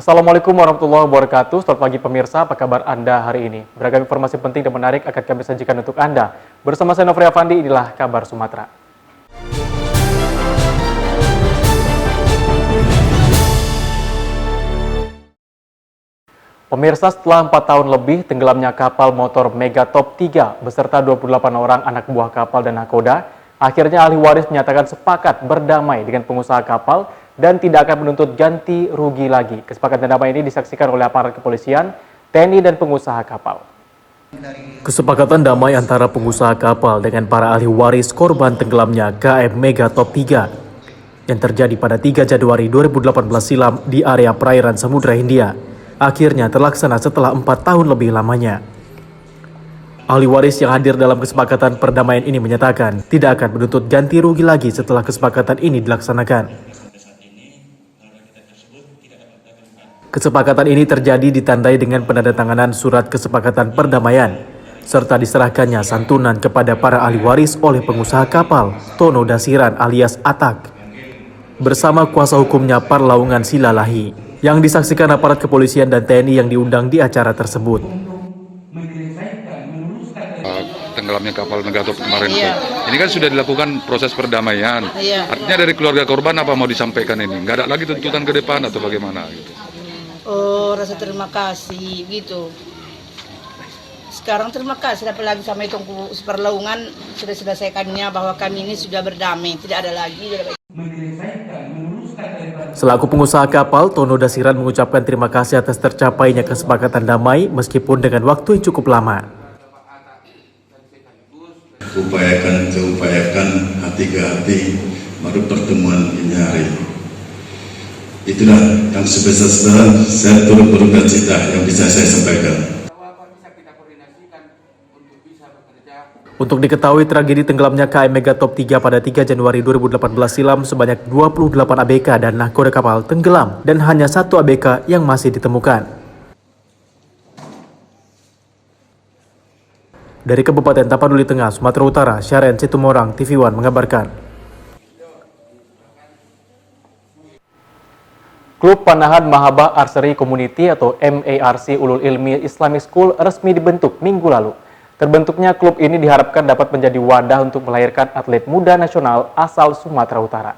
Assalamualaikum warahmatullahi wabarakatuh. Selamat pagi pemirsa, apa kabar Anda hari ini? Beragam informasi penting dan menarik akan kami sajikan untuk Anda. Bersama saya Nofri Afandi, inilah Kabar Sumatera. Pemirsa, setelah 4 tahun lebih tenggelamnya kapal motor Megatop 3 beserta 28 orang anak buah kapal dan nakoda, akhirnya ahli waris menyatakan sepakat berdamai dengan pengusaha kapal dan tidak akan menuntut ganti rugi lagi. Kesepakatan damai ini disaksikan oleh aparat kepolisian, TNI, dan pengusaha kapal. Kesepakatan damai antara pengusaha kapal dengan para ahli waris korban tenggelamnya KM Megatop 3 yang terjadi pada 3 Januari 2018 silam di area perairan Samudra Hindia akhirnya terlaksana setelah 4 tahun lebih lamanya. Ahli waris yang hadir dalam kesepakatan perdamaian ini menyatakan tidak akan menuntut ganti rugi lagi setelah kesepakatan ini dilaksanakan. Kesepakatan ini terjadi ditandai dengan penandatanganan surat kesepakatan perdamaian, serta diserahkannya santunan kepada para ahli waris oleh pengusaha kapal, Tono Dasiran alias Atak, bersama kuasa hukumnya Parlaungan Silalahi, yang disaksikan aparat kepolisian dan TNI yang diundang di acara tersebut. Tenggelamnya kapal Megatop kemarin ini kan sudah dilakukan proses perdamaian. Artinya dari keluarga korban apa mau disampaikan ini? Nggak ada lagi tuntutan ke depan atau bagaimana gitu? Oh, rasa terima kasih gitu. Sekarang terima kasih, apalagi sama itu Parlaungan sudah selesaikannya bahwa kami ini sudah berdamai, tidak ada lagi. Selaku pengusaha kapal, Tono Dasiran mengucapkan terima kasih atas tercapainya kesepakatan damai meskipun dengan waktu yang cukup lama. Upayakan hati ke hati baru pertemuan ini hari. Itulah yang sebesar saya turut berduka cita yang bisa saya sampaikan. Untuk diketahui tragedi tenggelamnya KM Megatop 3 pada 3 Januari 2018 silam sebanyak 28 ABK dan nahkoda kapal tenggelam dan hanya 1 ABK yang masih ditemukan. Dari Kabupaten Tapanuli Tengah, Sumatera Utara, Syaren Situmorang, TV One mengabarkan. Klub Panahan Mahabbah Archery Community atau MARC Ulul Ilmi Islamic School resmi dibentuk minggu lalu. Terbentuknya klub ini diharapkan dapat menjadi wadah untuk melahirkan atlet muda nasional asal Sumatera Utara.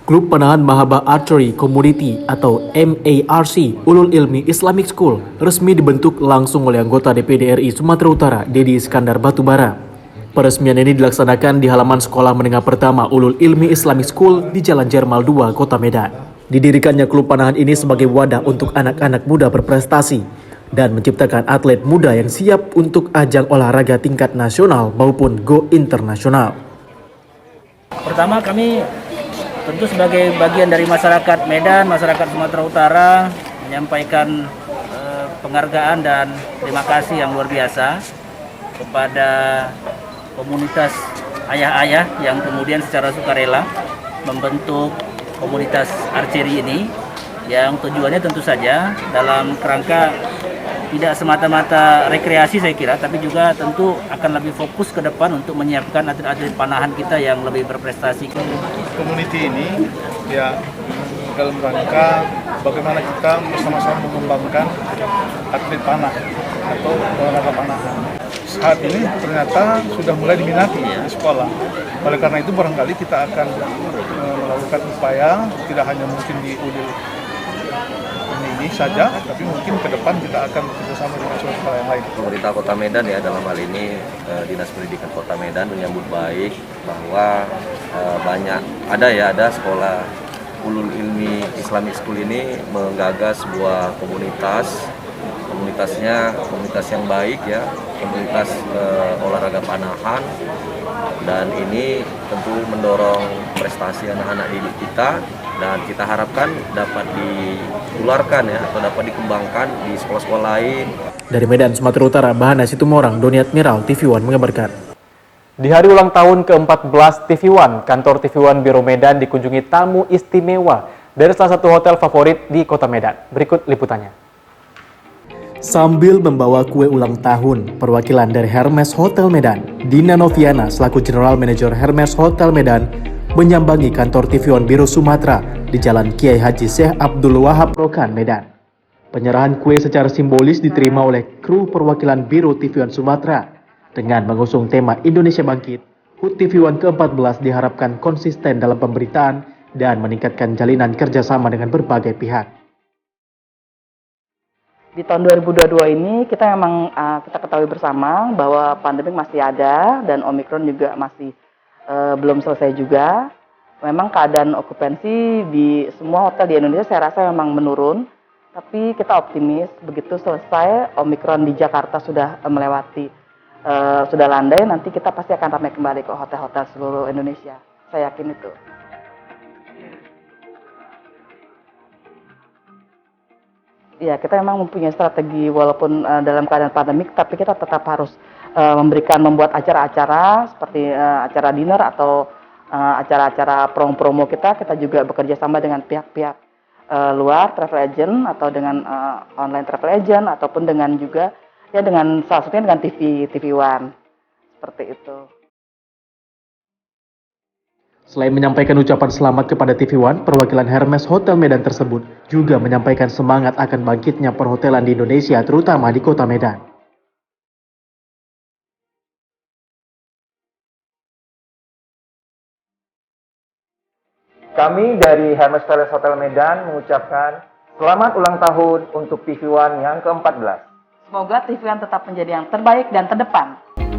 Klub Panahan Mahabbah Archery Community atau MARC Ulul Ilmi Islamic School resmi dibentuk langsung oleh anggota DPD RI Sumatera Utara, Dedi Iskandar Batubara. Peresmian ini dilaksanakan di halaman Sekolah Menengah Pertama Ulul Ilmi Islamic School di Jalan Jermal 2, Kota Medan. Didirikannya klub panahan ini sebagai wadah untuk anak-anak muda berprestasi dan menciptakan atlet muda yang siap untuk ajang olahraga tingkat nasional maupun go internasional. Pertama, kami tentu sebagai bagian dari masyarakat Medan, masyarakat Sumatera Utara menyampaikan penghargaan dan terima kasih yang luar biasa kepada komunitas ayah-ayah yang kemudian secara sukarela membentuk komunitas archery ini yang tujuannya tentu saja dalam kerangka tidak semata-mata rekreasi saya kira, tapi juga tentu akan lebih fokus ke depan untuk menyiapkan atlet-atlet panahan kita yang lebih berprestasi. Community ini ya dalam rangka bagaimana kita bersama-sama mengembangkan atlet panah atau olahraga panahan. Saat ini ternyata sudah mulai diminati di sekolah. Oleh karena itu barangkali kita akan melakukan upaya tidak hanya mungkin di UDIL ini saja, tapi mungkin ke depan kita akan bekerjasama dengan sekolah yang lain. Pemerintah Kota Medan ya dalam hal ini Dinas Pendidikan Kota Medan menyambut baik bahwa ada sekolah Ulul Ilmi Islamic School ini menggagas sebuah komunitas yang baik ya, komunitas olahraga panahan, dan ini tentu mendorong prestasi anak-anak didik kita dan kita harapkan dapat ditularkan ya atau dapat dikembangkan di sekolah-sekolah lain. Dari Medan, Sumatera Utara, Bahana Situmorang, Doni Admiral, TV One mengabarkan. Di hari ulang tahun ke-14 TV One, kantor TV One Biro Medan dikunjungi tamu istimewa dari salah satu hotel favorit di Kota Medan. Berikut liputannya. Sambil membawa kue ulang tahun, perwakilan dari Hermes Hotel Medan, Dina Noviana selaku General Manager Hermes Hotel Medan menyambangi kantor TV One Biro Sumatera di Jalan Kiai Haji Syekh Abdul Wahab Rokan, Medan. Penyerahan kue secara simbolis diterima oleh kru perwakilan Biro TV One Sumatera. Dengan mengusung tema Indonesia Bangkit, HUT TV One ke-14 diharapkan konsisten dalam pemberitaan dan meningkatkan jalinan kerjasama dengan berbagai pihak. Di tahun 2022 ini kita memang kita ketahui bersama bahwa pandemi masih ada dan Omikron juga masih belum selesai juga. Memang keadaan okupansi di semua hotel di Indonesia saya rasa memang menurun. Tapi kita optimis begitu selesai Omikron di Jakarta sudah melewati, sudah landai, nanti kita pasti akan ramai kembali ke hotel-hotel seluruh Indonesia. Saya yakin itu. Ya, kita memang mempunyai strategi walaupun dalam keadaan pandemik, tapi kita tetap harus membuat acara-acara seperti acara dinner atau acara-acara promo-promo kita juga bekerja sama dengan pihak-pihak luar travel agent atau dengan online travel agent ataupun dengan juga ya dengan salah satunya dengan TV One seperti itu. Selain menyampaikan ucapan selamat kepada TV One, perwakilan Hermes Hotel Medan tersebut juga menyampaikan semangat akan bangkitnya perhotelan di Indonesia, terutama di kota Medan. Kami dari Hermes Palace Hotel Medan mengucapkan selamat ulang tahun untuk TV One yang ke-14. Semoga TV One tetap menjadi yang terbaik dan terdepan.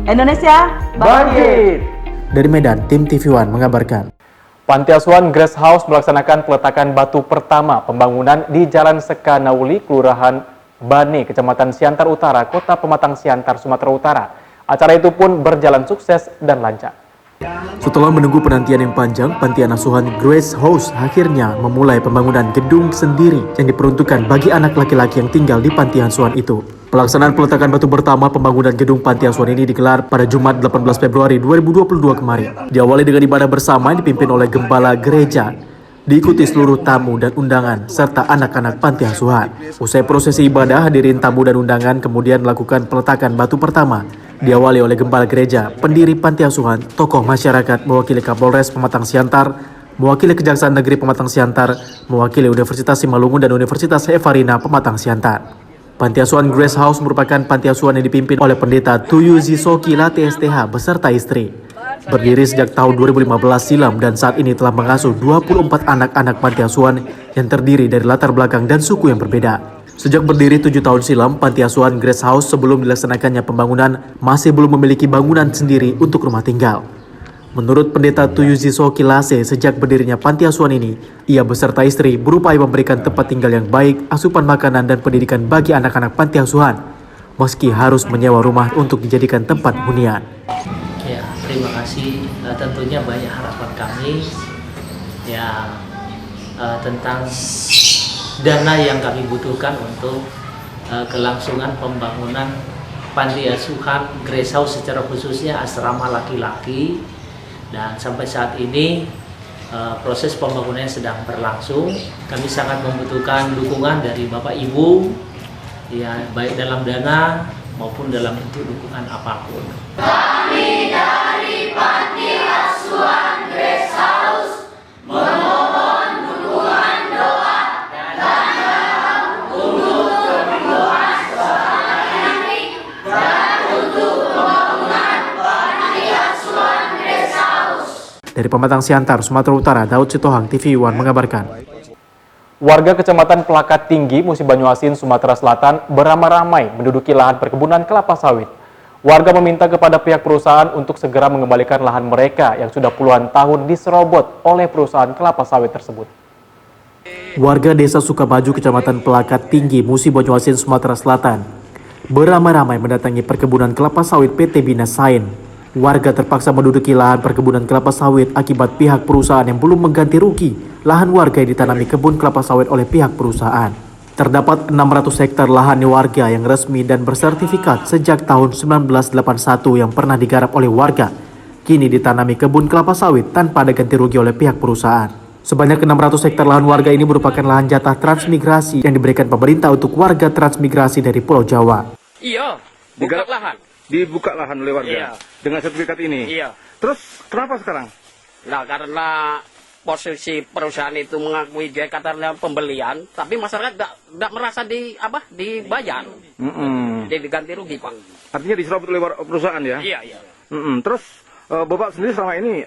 Indonesia Bangkit! Dari Medan, tim TV One mengabarkan. Panti Asuhan Grace House melaksanakan peletakan batu pertama pembangunan di Jalan Sekanauli, Kelurahan Bane, Kecamatan Siantar Utara, Kota Pematang Siantar, Sumatera Utara. Acara itu pun berjalan sukses dan lancar. Setelah menunggu penantian yang panjang, Panti Asuhan Grace House akhirnya memulai pembangunan gedung sendiri yang diperuntukkan bagi anak laki-laki yang tinggal di Panti Asuhan itu. Pelaksanaan peletakan batu pertama pembangunan gedung Panti Asuhan ini digelar pada Jumat 18 Februari 2022 kemarin. Diawali dengan ibadah bersama yang dipimpin oleh Gembala Gereja, diikuti seluruh tamu dan undangan serta anak-anak Panti Asuhan. Usai prosesi ibadah, hadirin tamu dan undangan kemudian melakukan peletakan batu pertama. Diawali oleh Gembala Gereja, pendiri Panti Asuhan, tokoh masyarakat, mewakili Kapolres Pematang Siantar, mewakili Kejaksaan Negeri Pematang Siantar, mewakili Universitas Simalungun dan Universitas Evarina Pematang Siantar. Panti Asuhan Grace House merupakan panti asuhan yang dipimpin oleh Pendeta Tuyuzi Soki Late STH beserta istri. Berdiri sejak tahun 2015 silam dan saat ini telah mengasuh 24 anak-anak panti asuhan yang terdiri dari latar belakang dan suku yang berbeda. Sejak berdiri 7 tahun silam, Panti Asuhan Grace House sebelum dilaksanakannya pembangunan masih belum memiliki bangunan sendiri untuk rumah tinggal. Menurut Pendeta Tuyuzi Soki Lase, sejak berdirinya Panti Asuhan ini, ia beserta istri berupaya memberikan tempat tinggal yang baik, asupan makanan dan pendidikan bagi anak-anak Panti Asuhan, meski harus menyewa rumah untuk dijadikan tempat hunian. Ya, terima kasih. Tentunya banyak harapan kami ya tentang dana yang kami butuhkan untuk kelangsungan pembangunan Panti Asuhan Grace House, secara khususnya asrama laki-laki. Dan sampai saat ini proses pembangunannya sedang berlangsung. Kami sangat membutuhkan dukungan dari Bapak Ibu, ya baik dalam dana maupun dalam bentuk dukungan apapun. Kami dari Panti Asuhan Grace House memohon dukungan doa dan dana untuk kebutuhan sehari-hari dan untuk pembangunan Panti Asuhan Grace House. Dari Pematang Siantar, Sumatera Utara, Daud Sitohang, TV One mengabarkan. Warga Kecamatan Pelakat Tinggi, Musi Banyuasin, Sumatera Selatan beramai-ramai menduduki lahan perkebunan kelapa sawit. Warga meminta kepada pihak perusahaan untuk segera mengembalikan lahan mereka yang sudah puluhan tahun diserobot oleh perusahaan kelapa sawit tersebut. Warga Desa Sukamaju, Kecamatan Pelakat Tinggi, Musi Banyuasin, Sumatera Selatan beramai-ramai mendatangi perkebunan kelapa sawit PT Bina Sain. Warga terpaksa menduduki lahan perkebunan kelapa sawit akibat pihak perusahaan yang belum mengganti rugi lahan warga yang ditanami kebun kelapa sawit oleh pihak perusahaan. Terdapat 600 hektar lahan warga yang resmi dan bersertifikat sejak tahun 1981 yang pernah digarap oleh warga. Kini ditanami kebun kelapa sawit tanpa ada ganti rugi oleh pihak perusahaan. Sebanyak 600 hektar lahan warga ini merupakan lahan jatah transmigrasi yang diberikan pemerintah untuk warga transmigrasi dari Pulau Jawa. Iya, buka lahan. Dibuka lahan oleh warga dengan sertifikat ini. Iya. Terus kenapa sekarang? Nah, karena posisi perusahaan itu mengakui dia katanya pembelian, tapi masyarakat tidak merasa dibayar. Jadi diganti rugi, Pak. Artinya diserobot oleh perusahaan ya? Iya, iya. Terus Bapak sendiri selama ini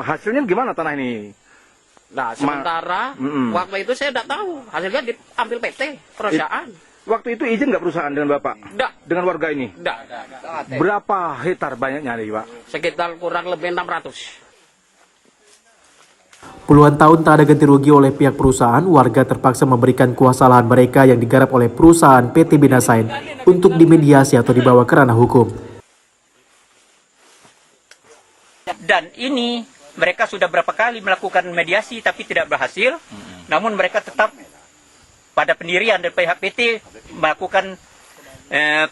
hasilnya gimana tanah ini? Nah, sementara waktu itu saya tidak tahu, hasilnya diambil PT perusahaan. Waktu itu izin nggak perusahaan dengan Bapak? Tidak. Dengan warga ini? Tidak. Berapa hektar banyaknya nih, Pak? Sekitar kurang lebih 600. Puluhan tahun tak ada ganti rugi oleh pihak perusahaan, warga terpaksa memberikan kuasa lahan mereka yang digarap oleh perusahaan PT Binasain untuk dimediasi atau dibawa ke ranah hukum. Dan ini mereka sudah berapa kali melakukan mediasi tapi tidak berhasil, namun mereka tetap pada pendirian dari pihak PT melakukan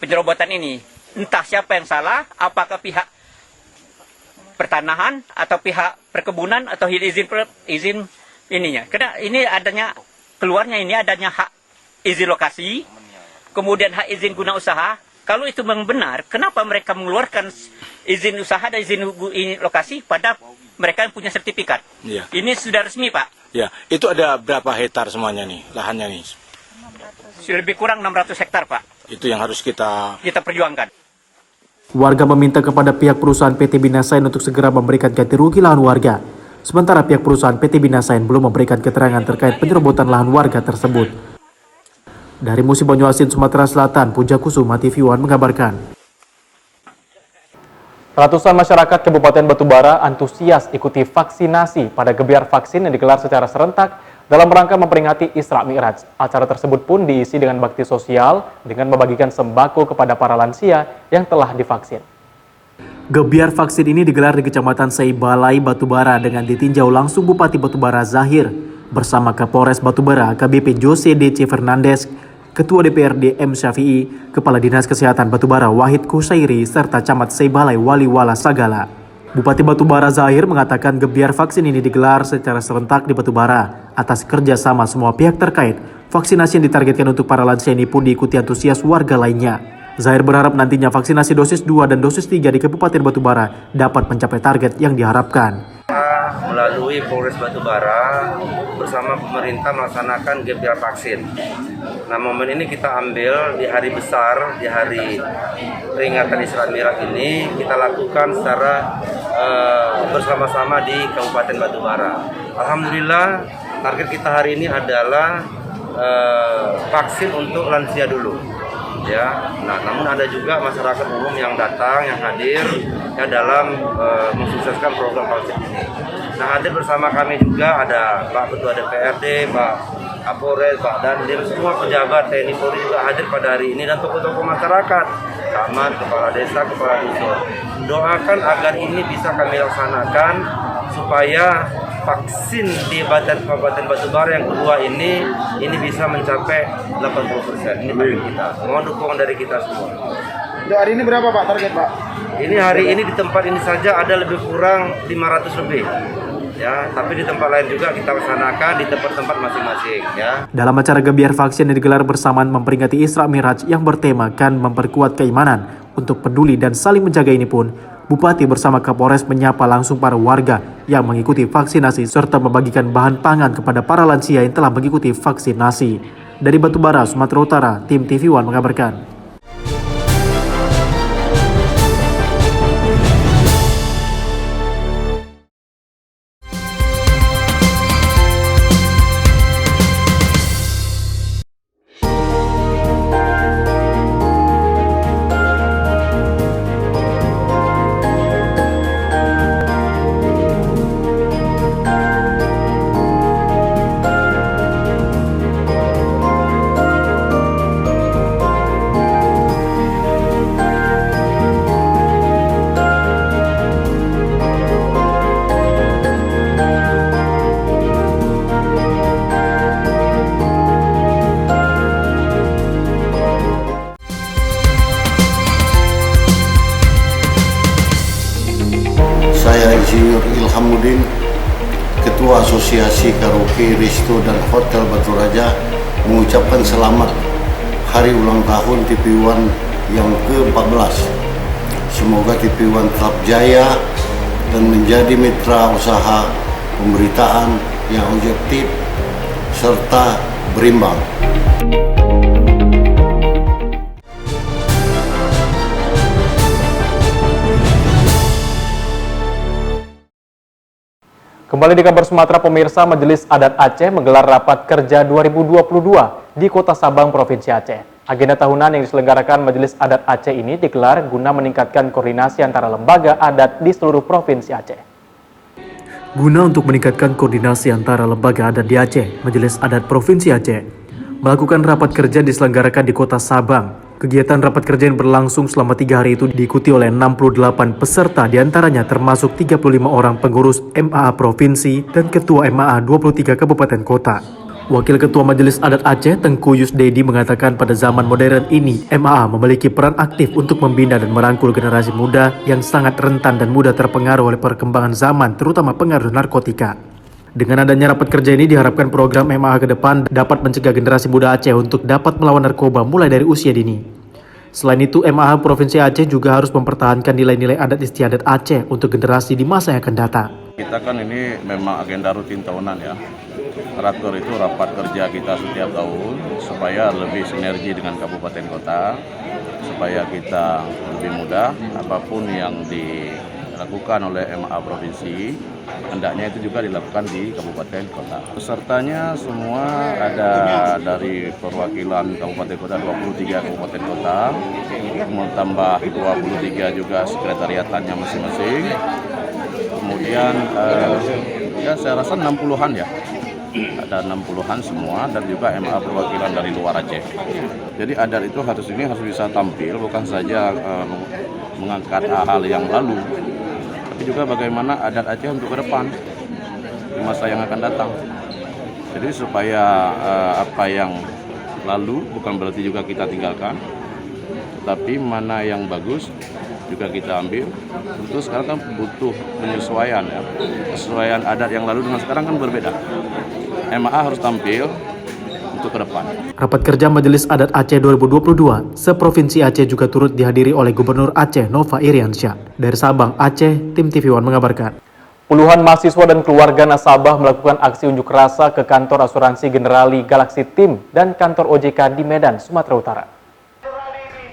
penyerobotan ini. Entah siapa yang salah, apakah pihak pertanahan atau pihak perkebunan atau izin ininya. Karena ini keluarnya adanya hak izin lokasi, kemudian hak izin guna usaha. Kalau itu memang benar, kenapa mereka mengeluarkan izin usaha dan izin lokasi pada mereka yang punya sertifikat? Ya. Ini sudah resmi, Pak. Ya, itu ada berapa hektar semuanya nih, lahannya nih? Sudah lebih kurang 600 hektar, Pak. Itu yang harus kita perjuangkan. Warga meminta kepada pihak perusahaan PT Binasain untuk segera memberikan ganti rugi lahan warga. Sementara pihak perusahaan PT Binasain belum memberikan keterangan terkait penyerobotan lahan warga tersebut. Dari Musi Banyuasin, Sumatera Selatan, Puja Kusuma, TV One mengabarkan. Ratusan masyarakat Kabupaten Batubara antusias ikuti vaksinasi pada gebiar vaksin yang digelar secara serentak dalam rangka memperingati Isra Mi'raj. Acara tersebut pun diisi dengan bakti sosial dengan membagikan sembako kepada para lansia yang telah divaksin. Gebiar vaksin ini digelar di Kecamatan Seibalai, Batubara dengan ditinjau langsung Bupati Batubara Zahir bersama Kapolres Batubara AKBP Jose DC Fernandes, Ketua DPRD M. Syafi'i, Kepala Dinas Kesehatan Batubara Wahid Kusairi, serta Camat Seibalai Waliwala Sagala. Bupati Batubara Zahir mengatakan gebiar vaksin ini digelar secara serentak di Batubara atas kerjasama semua pihak terkait. Vaksinasi yang ditargetkan untuk para lansia ini pun diikuti antusias warga lainnya. Zahir berharap nantinya vaksinasi dosis 2 dan dosis 3 di Kabupaten Batubara dapat mencapai target yang diharapkan. Melalui Polres Batubara bersama pemerintah melaksanakan gebiar vaksin. Nah, momen ini kita ambil di hari besar, di hari peringatan Isra Mi'raj ini kita lakukan secara bersama-sama di Kabupaten Batubara. Alhamdulillah, target kita hari ini adalah vaksin untuk lansia dulu. Ya, nah, namun ada juga masyarakat umum yang datang, yang hadir ya dalam mensukseskan program vaksin ini. Nah, hadir bersama kami juga ada Pak Ketua DPRD, Pak Kapolres, Pak Dandim, semua pejabat TNI Polri juga hadir pada hari ini dan tokoh-tokoh masyarakat, camat, kepala desa, kepala dusun. Doakan agar ini bisa kami laksanakan supaya vaksin di Kabupaten Batubara yang kedua ini bisa mencapai 80%. Ini target kita. Mohon dukungan dari kita semua. Untuk hari ini berapa, Pak, target, Pak? Ini hari ini di tempat ini saja ada lebih kurang 500 lebih. Ya, tapi di tempat lain juga kita laksanakan di tempat-tempat masing-masing, ya. Dalam acara gebiar vaksin yang digelar bersamaan memperingati Isra Mi'raj yang bertemakan memperkuat keimanan untuk peduli dan saling menjaga ini pun, Bupati bersama Kapolres menyapa langsung para warga yang mengikuti vaksinasi serta membagikan bahan pangan kepada para lansia yang telah mengikuti vaksinasi. Dari Batubara, Sumatera Utara, tim TV One mengabarkan. Saya Insinyur Ilhamuddin, Ketua Asosiasi Karaoke, Resto dan Hotel Batu Raja, mengucapkan selamat hari ulang tahun TV One yang ke-14. Semoga TV One tetap jaya dan menjadi mitra usaha pemberitaan yang objektif serta berimbang. Kembali di kabar Sumatera, pemirsa, Majelis Adat Aceh menggelar rapat kerja 2022 di Kota Sabang, Provinsi Aceh. Agenda tahunan yang diselenggarakan Majelis Adat Aceh ini digelar guna meningkatkan koordinasi antara lembaga adat di seluruh Provinsi Aceh. Guna untuk meningkatkan koordinasi antara lembaga adat di Aceh, Majelis Adat Provinsi Aceh melakukan rapat kerja diselenggarakan di Kota Sabang. Kegiatan rapat kerja yang berlangsung selama 3 hari itu diikuti oleh 68 peserta, diantaranya termasuk 35 orang pengurus MAA Provinsi dan Ketua MAA 23 Kabupaten Kota. Wakil Ketua Majelis Adat Aceh, Tengku Yusdedi, mengatakan pada zaman modern ini, MAA memiliki peran aktif untuk membina dan merangkul generasi muda yang sangat rentan dan mudah terpengaruh oleh perkembangan zaman, terutama pengaruh narkotika. Dengan adanya rapat kerja ini diharapkan program MAA ke depan dapat mencegah generasi muda Aceh untuk dapat melawan narkoba mulai dari usia dini. Selain itu, MAA Provinsi Aceh juga harus mempertahankan nilai-nilai adat istiadat Aceh untuk generasi di masa yang akan datang. Kita kan ini memang agenda rutin tahunan ya. Teratur itu rapat kerja kita setiap tahun supaya lebih sinergi dengan kabupaten kota, supaya kita lebih mudah apapun yang dilakukan oleh MAA Provinsi, hendaknya itu juga dilakukan di kabupaten kota. Pesertanya semua ada dari perwakilan kabupaten kota, 23 kabupaten kota, tambah 23 juga sekretariatannya masing-masing. Kemudian ya saya rasa 60-an ya. Ada 60-an semua dan juga MAA perwakilan dari luar Aceh. Jadi adat itu harus bisa tampil, bukan saja mengangkat hal yang lalu, tapi juga bagaimana adat Aceh untuk ke depan di masa yang akan datang. Jadi supaya apa yang lalu bukan berarti juga kita tinggalkan, tetapi mana yang bagus juga kita ambil. Tentu sekarang kan butuh penyesuaian ya. Penyesuaian adat yang lalu dengan sekarang kan berbeda. MAA harus tampil untuk ke depan. Rapat kerja Majelis Adat Aceh 2022 seprovinsi Aceh juga turut dihadiri oleh Gubernur Aceh Nova Iriansyah. Dari Sabang, Aceh, tim TV One mengabarkan. Puluhan mahasiswa dan keluarga nasabah melakukan aksi unjuk rasa ke kantor asuransi Generali Galaxy Tim dan kantor OJK di Medan, Sumatera Utara.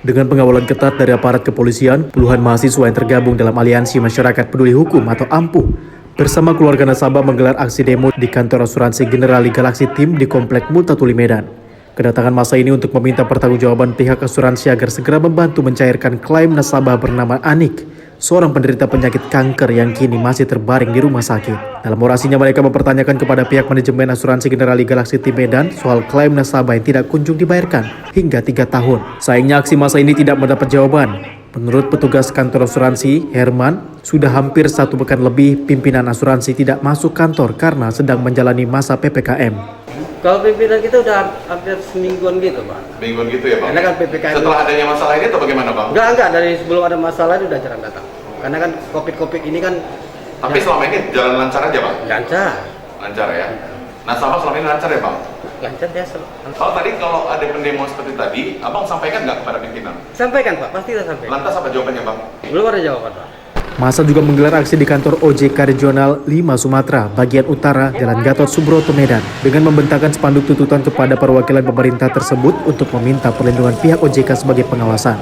Dengan pengawalan ketat dari aparat kepolisian, puluhan mahasiswa yang tergabung dalam Aliansi Masyarakat Peduli Hukum atau AMPU bersama keluarga nasabah menggelar aksi demo di kantor asuransi Generali Galaxy Tim di Komplek Multatuli Medan. Kedatangan masa ini untuk meminta pertanggungjawaban pihak asuransi agar segera membantu mencairkan klaim nasabah bernama Anik, seorang penderita penyakit kanker yang kini masih terbaring di rumah sakit. Dalam orasinya mereka mempertanyakan kepada pihak manajemen asuransi Generali Galaxy Tim Medan soal klaim nasabah yang tidak kunjung dibayarkan hingga 3 tahun. Sayangnya aksi masa ini tidak mendapat jawaban. Menurut petugas kantor asuransi, Herman, sudah hampir 1 pekan lebih pimpinan asuransi tidak masuk kantor karena sedang menjalani masa PPKM. Kalau pimpinan kita udah hampir semingguan gitu, Pak. Semingguan gitu ya, Bang? Karena kan PPKM. Setelah adanya masalah ini atau bagaimana, Bang? Enggak, dari sebelum ada masalah itu udah jarang datang. Karena kan COVID ini kan... Tapi selama ini jalan lancar aja, Bang? Lancar. Lancar ya? Nasabah selama ini lancar ya, Bang? Lancar biasa. Kalau ada pendemo seperti tadi, Abang sampaikan nggak kepada pimpinan? Sampaikan, Pak. Pasti kita sampaikan. Lantas apa jawabannya, Bang? Belum ada jawaban, Pak. Masa juga menggelar aksi di kantor OJK Regional 5 Sumatera, bagian utara, Jalan Gatot Subroto, Medan, dengan membentangkan spanduk tuntutan kepada perwakilan pemerintah tersebut untuk meminta perlindungan pihak OJK sebagai pengawasan.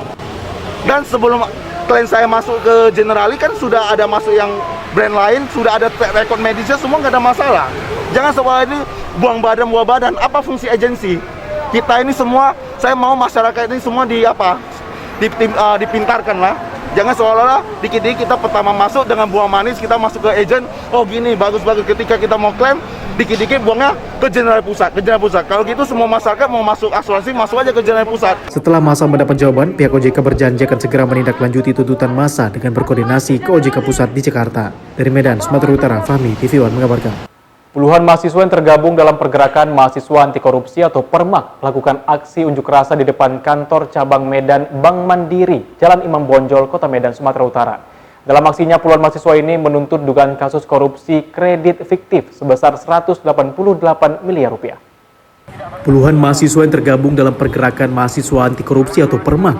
Dan sebelum klien saya masuk ke Generali kan sudah ada masuk yang brand lain, sudah ada rekod medisnya, semua nggak ada masalah. Jangan soal ini buang badan. Apa fungsi agensi? Kita ini semua, saya mau masyarakat ini semua dipintarkan lah. Jangan seolah-olah dikit-dikit kita pertama masuk dengan buang manis, kita masuk ke agent, oh gini, bagus-bagus. Ketika kita mau klaim, dikit-dikit buangnya ke General Pusat. Kalau gitu semua masyarakat mau masuk asuransi, masuk aja ke General Pusat. Setelah masa mendapat jawaban, pihak OJK berjanji akan segera menindaklanjuti tuntutan masa dengan berkoordinasi ke OJK Pusat di Jakarta. Dari Medan, Sumatera Utara, Fahmi, TV One mengabarkan. Puluhan mahasiswa yang tergabung dalam pergerakan mahasiswa anti korupsi atau PERMAK melakukan aksi unjuk rasa di depan kantor cabang Medan Bank Mandiri, Jalan Imam Bonjol, Kota Medan, Sumatera Utara. Dalam aksinya, puluhan mahasiswa ini menuntut dugaan kasus korupsi kredit fiktif sebesar 188 miliar rupiah. Puluhan mahasiswa yang tergabung dalam pergerakan mahasiswa anti korupsi atau PERMAK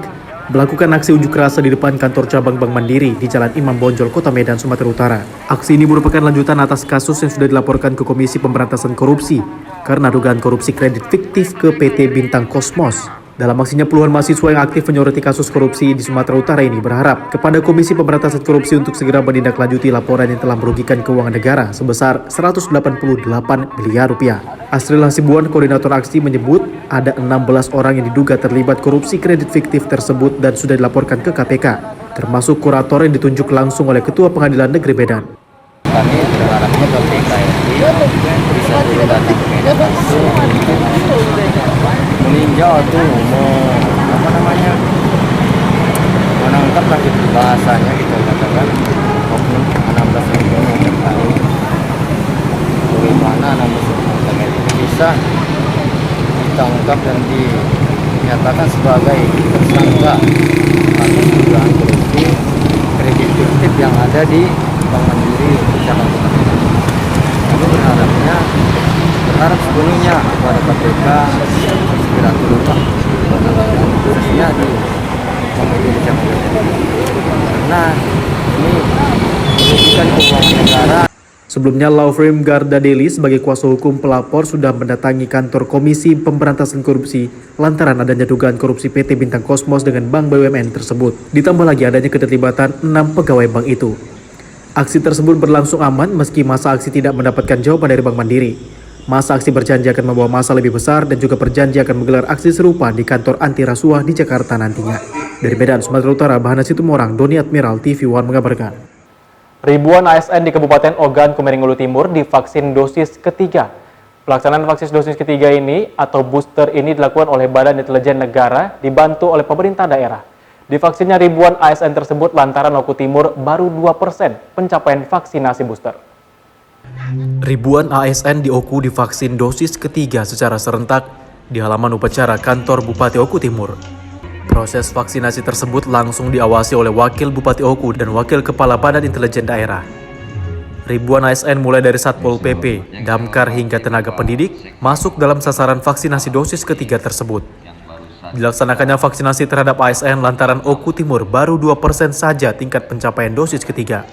melakukan aksi unjuk rasa di depan kantor cabang Bank Mandiri di Jalan Imam Bonjol, Kota Medan, Sumatera Utara. Aksi ini merupakan lanjutan atas kasus yang sudah dilaporkan ke Komisi Pemberantasan Korupsi karena dugaan korupsi kredit fiktif ke PT Bintang Kosmos. Dalam aksinya, puluhan mahasiswa yang aktif menyoroti kasus korupsi di Sumatera Utara ini berharap kepada Komisi Pemberantasan Korupsi untuk segera menindaklanjuti laporan yang telah merugikan keuangan negara sebesar Rp188 miliar. Asril Hasibuan, koordinator aksi, menyebut ada 16 orang yang diduga terlibat korupsi kredit fiktif tersebut dan sudah dilaporkan ke KPK, termasuk kurator yang ditunjuk langsung oleh Ketua Pengadilan Negeri Medan. Kami berharapnya KPK ini bisa turun datang ke Medan langsung meninjau atau menangkap lah gitu bahasanya gitu katakan oknum 16 ribu yang terkait bagaimana 16 ribu itu bisa ditangkap dan dinyatakan sebagai tersangka atas dugaan korupsi kredit fiktif yang ada di Bank Mandiri Jakarta. Kami berharap sepenuhnya kepada KPK segera turun khususnya di Bank Mandiri Jakarta karena ini merugikan keuangan negara. Sebelumnya, law firm Garda Deli sebagai kuasa hukum pelapor sudah mendatangi kantor Komisi Pemberantasan Korupsi lantaran adanya dugaan korupsi PT Bintang Kosmos dengan Bank BUMN tersebut. Ditambah lagi adanya keterlibatan 6 pegawai bank itu. Aksi tersebut berlangsung aman meski masa aksi tidak mendapatkan jawaban dari Bank Mandiri. Masa aksi berjanji akan membawa masa lebih besar dan juga berjanji akan menggelar aksi serupa di kantor anti rasuah di Jakarta nantinya. Dari Medan, Sumatera Utara, Bahana Situmorang, Doni Admiral, TV One mengabarkan. Ribuan ASN di Kabupaten Ogan, Komering Ulu Timur divaksin dosis ketiga. Pelaksanaan vaksin dosis ketiga ini atau booster ini dilakukan oleh Badan Intelijen Negara dibantu oleh pemerintah daerah. Divaksinnya ribuan ASN tersebut lantaran Oku Timur baru 2% pencapaian vaksinasi booster. Ribuan ASN di Oku divaksin dosis ketiga secara serentak di halaman upacara kantor Bupati Oku Timur. Proses vaksinasi tersebut langsung diawasi oleh Wakil Bupati Oku dan Wakil Kepala Badan Intelijen Daerah. Ribuan ASN mulai dari Satpol PP, Damkar hingga tenaga pendidik masuk dalam sasaran vaksinasi dosis ketiga tersebut. Dilaksanakannya vaksinasi terhadap ASN lantaran Oku Timur baru 2% saja tingkat pencapaian dosis ketiga.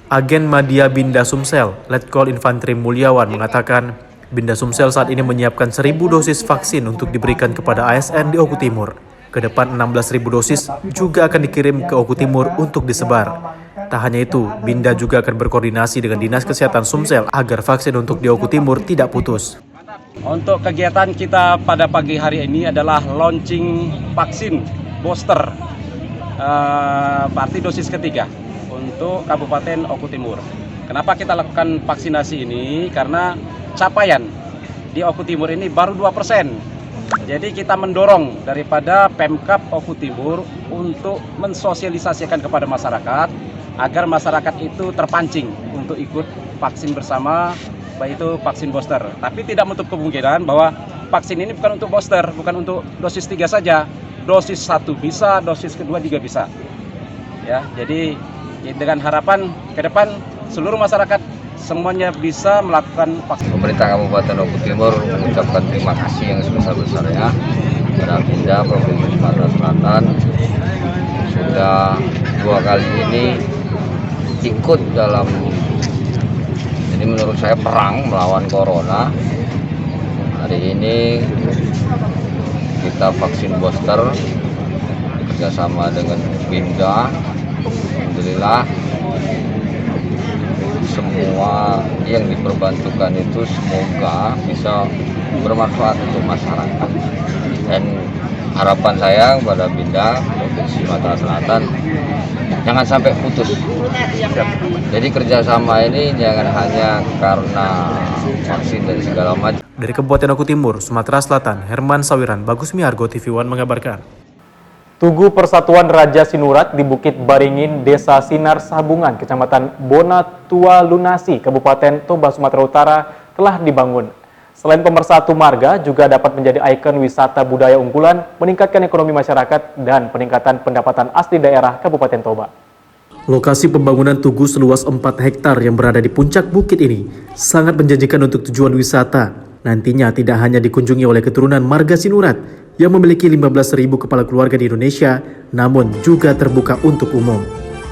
Agen Madya Binda Sumsel, Letkol Infantri Mulyawan mengatakan, Binda Sumsel saat ini menyiapkan 1.000 dosis vaksin untuk diberikan kepada ASN di Oku Timur. Kedepan 16.000 dosis juga akan dikirim ke Oku Timur untuk disebar. Tak hanya itu, Binda juga akan berkoordinasi dengan Dinas Kesehatan Sumsel agar vaksin untuk di Oku Timur tidak putus. Untuk kegiatan kita pada pagi hari ini adalah launching vaksin booster parti dosis ketiga untuk Kabupaten Oku Timur. Kenapa kita lakukan vaksinasi ini? Karena capaian di Oku Timur ini baru 2%. Jadi kita mendorong daripada Pemkab Oku Timur untuk mensosialisasikan kepada masyarakat agar masyarakat itu terpancing untuk ikut vaksin bersama, baik itu vaksin booster. Tapi tidak menutup kemungkinan bahwa vaksin ini bukan untuk booster, bukan untuk dosis 3 saja. Dosis 1 bisa, dosis kedua juga bisa. Ya, jadi dengan harapan ke depan seluruh masyarakat semuanya bisa melakukan vaksin. Pemerintah Kabupaten Oku Timur mengucapkan terima kasih yang sebesar-besarnya kepada Binda Provinsi Sumatera Selatan sudah 2 kali ini ikut dalam, jadi menurut saya, perang melawan corona. Hari ini kita vaksin booster bekerjasama dengan Binda. Alhamdulillah semua yang diperbantukan itu semoga bisa bermanfaat untuk masyarakat. Dan harapan saya kepada Binda Provinsi Sumatera Selatan jangan sampai putus. Jadi kerjasama ini jangan hanya karena vaksin dan segala macam. Dari Kabupaten Oku Timur, Sumatera Selatan, Herman Sawiran, Bagus Miargo, TV One mengabarkan. Tugu Persatuan Raja Sinurat di Bukit Baringin, Desa Sinar Sabungan, Kecamatan Bonatua Lunasi, Kabupaten Toba, Sumatera Utara telah dibangun. Selain pemersatu marga, juga dapat menjadi ikon wisata budaya unggulan, meningkatkan ekonomi masyarakat, dan peningkatan pendapatan asli daerah Kabupaten Toba. Lokasi pembangunan tugu seluas 4 hektar yang berada di puncak bukit ini sangat menjanjikan untuk tujuan wisata. Nantinya tidak hanya dikunjungi oleh keturunan marga Sinurat, yang memiliki 15.000 kepala keluarga di Indonesia, namun juga terbuka untuk umum.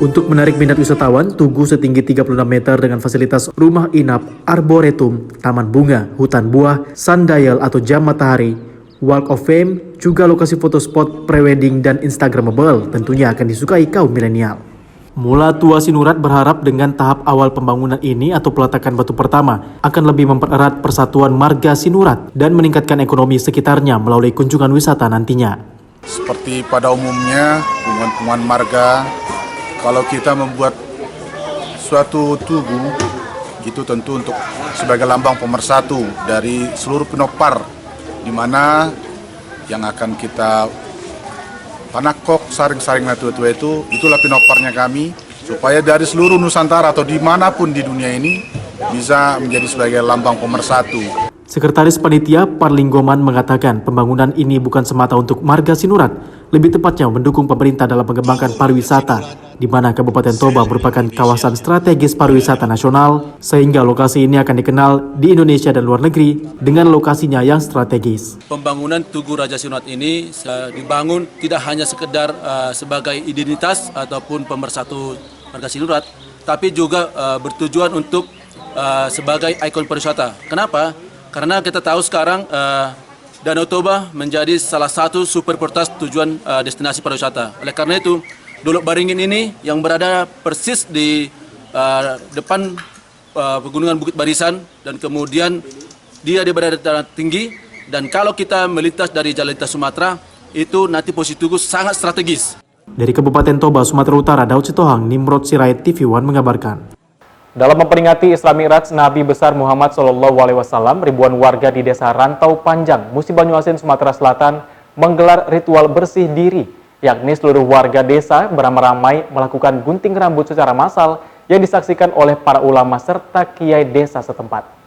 Untuk menarik minat wisatawan, Tugu setinggi 36 meter dengan fasilitas rumah inap, arboretum, taman bunga, hutan buah, sundial atau jam matahari, Walk of Fame, juga lokasi foto spot, prewedding, dan Instagramable tentunya akan disukai kaum milenial. Mula Tua Sinurat berharap dengan tahap awal pembangunan ini atau peletakan batu pertama akan lebih mempererat persatuan marga Sinurat dan meningkatkan ekonomi sekitarnya melalui kunjungan wisata nantinya. Seperti pada umumnya, hubungan marga, kalau kita membuat suatu tugu, itu tentu untuk sebagai lambang pemersatu dari seluruh penopar, di mana yang akan kita panakok saring-saring tua-tua itulah pinoparnya kami, supaya dari seluruh Nusantara atau dimanapun di dunia ini bisa menjadi sebagai lambang pemersatu. Sekretaris Panitia Parlinggoman mengatakan pembangunan ini bukan semata untuk marga Sinurat, lebih tepatnya mendukung pemerintah dalam mengembangkan pariwisata, di mana Kabupaten Toba merupakan kawasan strategis pariwisata nasional, sehingga lokasi ini akan dikenal di Indonesia dan luar negeri dengan lokasinya yang strategis. Pembangunan Tugu Raja Sinurat ini dibangun tidak hanya sekedar sebagai identitas ataupun pemersatu marga Sinurat, tapi juga bertujuan untuk sebagai ikon pariwisata. Kenapa? Karena kita tahu sekarang Danau Toba menjadi salah satu super prioritas tujuan destinasi pariwisata. Oleh karena itu, Dolok Baringin ini yang berada persis di depan pegunungan Bukit Barisan, dan kemudian dia berada di tanah tinggi, dan kalau kita melintas dari Jalan Lintas Sumatera, itu nanti posisi Tugu sangat strategis. Dari Kabupaten Toba, Sumatera Utara, Daud Sitohang, Nimrod Sirait, TV One mengabarkan. Dalam memperingati Isra Mi'raj Nabi besar Muhammad SAW, ribuan warga di Desa Rantau Panjang, Musi Banyuasin, Sumatera Selatan menggelar ritual bersih diri, yakni seluruh warga desa beramai-ramai melakukan gunting rambut secara massal yang disaksikan oleh para ulama serta kiai desa setempat.